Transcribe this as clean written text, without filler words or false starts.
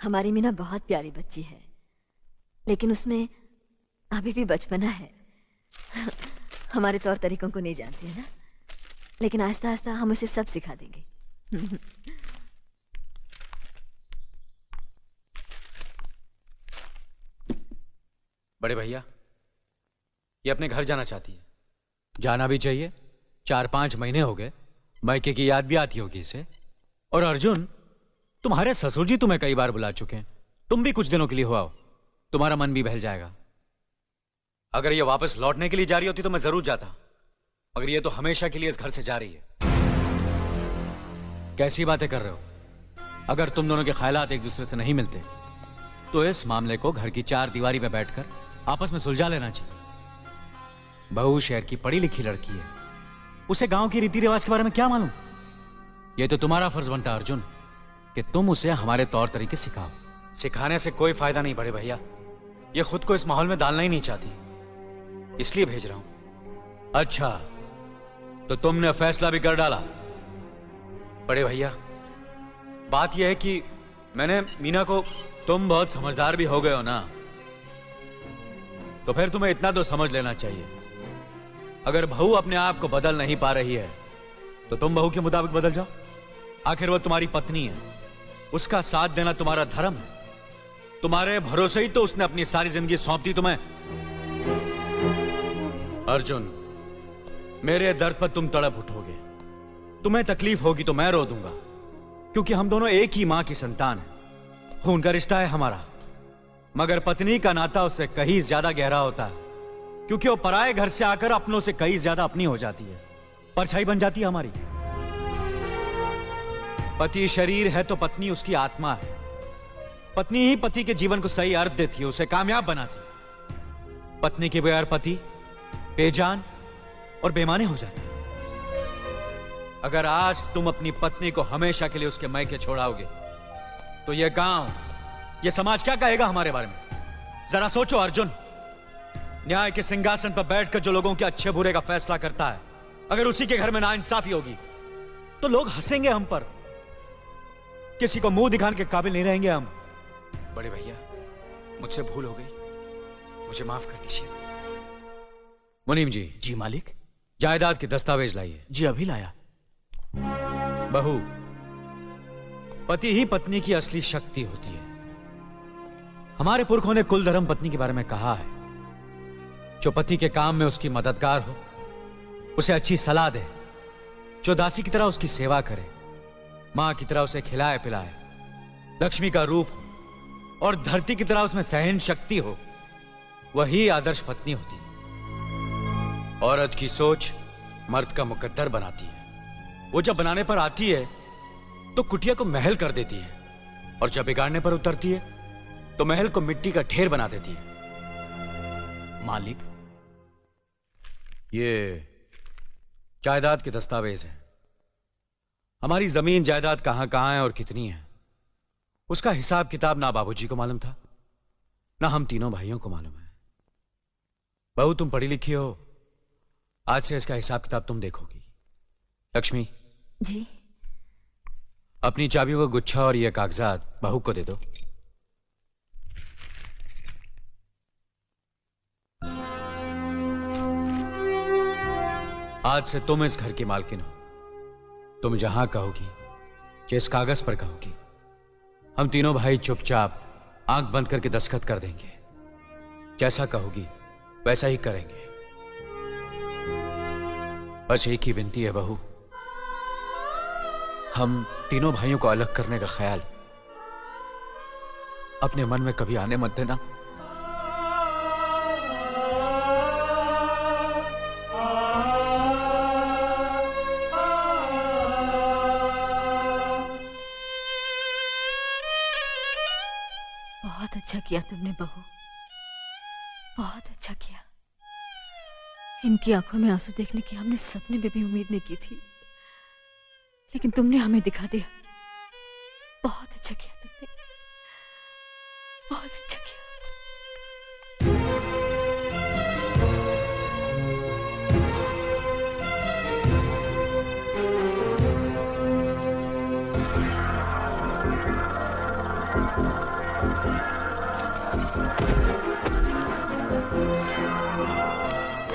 हमारी मीना बहुत प्यारी बच्ची है, लेकिन उसमें अभी भी बचपना है। हमारे तौर तरीकों को नहीं जानती है ना, लेकिन आहिस्ता आहिस्ता हम उसे सब सिखा देंगे। बड़े भैया, ये अपने घर जाना चाहती है। जाना भी चाहिए, 4-5 महीने हो गए, मायके की याद भी आती होगी इसे। और अर्जुन, तुम्हारे ससुर जी तुम्हें कई बार बुला चुके हैं, तुम भी कुछ दिनों के लिए हो आओ, तुम्हारा मन भी बहल जाएगा। अगर ये वापस लौटने के लिए जा रही होती तो मैं जरूर जाता, मगर ये तो हमेशा के लिए इस घर से जा रही है। कैसी बातें कर रहे हो? अगर तुम दोनों के ख्यालात एक दूसरे से नहीं मिलते तो इस मामले को घर की 4 दीवारी में बैठकर आपस में सुलझा लेना चाहिए। बहू शहर की पढ़ी लिखी लड़की है, उसे गांव के रीति रिवाज के बारे में क्या मालूम। यह तो तुम्हारा फर्ज बनता है अर्जुन कि तुम उसे हमारे तौर तरीके सिखाओ। सिखाने से कोई फायदा नहीं बड़े भैया, ये खुद को इस माहौल में डालना ही नहीं चाहती, इसलिए भेज रहा हूं। अच्छा, तो तुमने फैसला भी कर डाला? बड़े भैया, बात यह है कि मैंने मीना को, तुम बहुत समझदार भी हो गए हो ना, तो फिर तुम्हें इतना तो समझ लेना चाहिए, अगर बहू अपने आप को बदल नहीं पा रही है तो तुम बहू के मुताबिक बदल जाओ। आखिर वो तुम्हारी पत्नी है, उसका साथ देना तुम्हारा धर्म है। तुम्हारे भरोसे ही तो उसने अपनी सारी जिंदगी सौंप दी तुम्हें। अर्जुन, मेरे दर्द पर तुम तड़प उठोगे, तुम्हें तकलीफ होगी तो मैं रो दूंगा, क्योंकि हम दोनों एक ही मां की संतान हैं, खून का रिश्ता है हमारा। मगर पत्नी का नाता उससे कहीं ज्यादा गहरा होता है, क्योंकि वो पराये घर से आकर अपनों से कहीं ज्यादा अपनी हो जाती है, परछाई बन जाती है हमारी। पति शरीर है तो पत्नी उसकी आत्मा है। पत्नी ही पति के जीवन को सही अर्थ देती है, उसे कामयाब बनाती है। पत्नी के बगैर पति बेजान और बेमाने हो जाते हैं। अगर आज तुम अपनी पत्नी को हमेशा के लिए उसके मायके छोड़ाओगे तो यह गांव, यह समाज क्या कहेगा हमारे बारे में? जरा सोचो अर्जुन, न्याय के सिंहासन पर बैठकर जो लोगों के अच्छे बुरे का फैसला करता है, अगर उसी के घर में नाइंसाफी होगी तो लोग हंसेंगे हम पर, किसी को मुंह दिखाने के काबिल नहीं रहेंगे हम। बड़े भैया, मुझसे भूल हो गई, मुझे माफ कर दीजिए। मुनीम जी। जी मालिक। जायदाद के दस्तावेज लाइए। जी अभी लाया। बहू, पति ही पत्नी की असली शक्ति होती है। हमारे पुरखों ने कुल धर्म पत्नी के बारे में कहा है, जो पति के काम में उसकी मददगार हो, उसे अच्छी सलाह दे, जो दासी की तरह उसकी सेवा करे, मां की तरह उसे खिलाए पिलाए, लक्ष्मी का रूप हो और धरती की तरह उसमें सहन शक्ति हो, वही आदर्श पत्नी होती है। औरत की सोच मर्द का मुकद्दर बनाती है। वो जब बनाने पर आती है तो कुटिया को महल कर देती है, और जब बिगाड़ने पर उतरती है तो महल को मिट्टी का ढेर बना देती है। मालिक, ये जायदाद के दस्तावेज हैं। हमारी जमीन जायदाद कहां कहां है और कितनी है, उसका हिसाब किताब ना बाबूजी को मालूम था, ना हम तीनों भाइयों को मालूम है। बहू, तुम पढ़ी लिखी हो, आज से इसका हिसाब किताब तुम देखोगी। लक्ष्मी जी। अपनी चाबियों का गुच्छा और ये कागजात बहू को दे दो। आज से तुम इस घर की मालकिन हो। तुम जहां कहोगी, जिस कागज पर कहोगी, हम तीनों भाई चुपचाप आंख बंद करके दस्तखत कर देंगे। जैसा कहोगी वैसा ही करेंगे। बस एक ही विनती है बहू, हम तीनों भाइयों को अलग करने का ख्याल अपने मन में कभी आने मत देना। बहुत अच्छा किया तुमने बहू, बहुत अच्छा किया। इनकी आंखों में आंसू देखने की हमने सपने में भी उम्मीद नहीं की थी, लेकिन तुमने हमें दिखा दिया। बहुत अच्छा किया तुमने, बहुत अच्छा किया।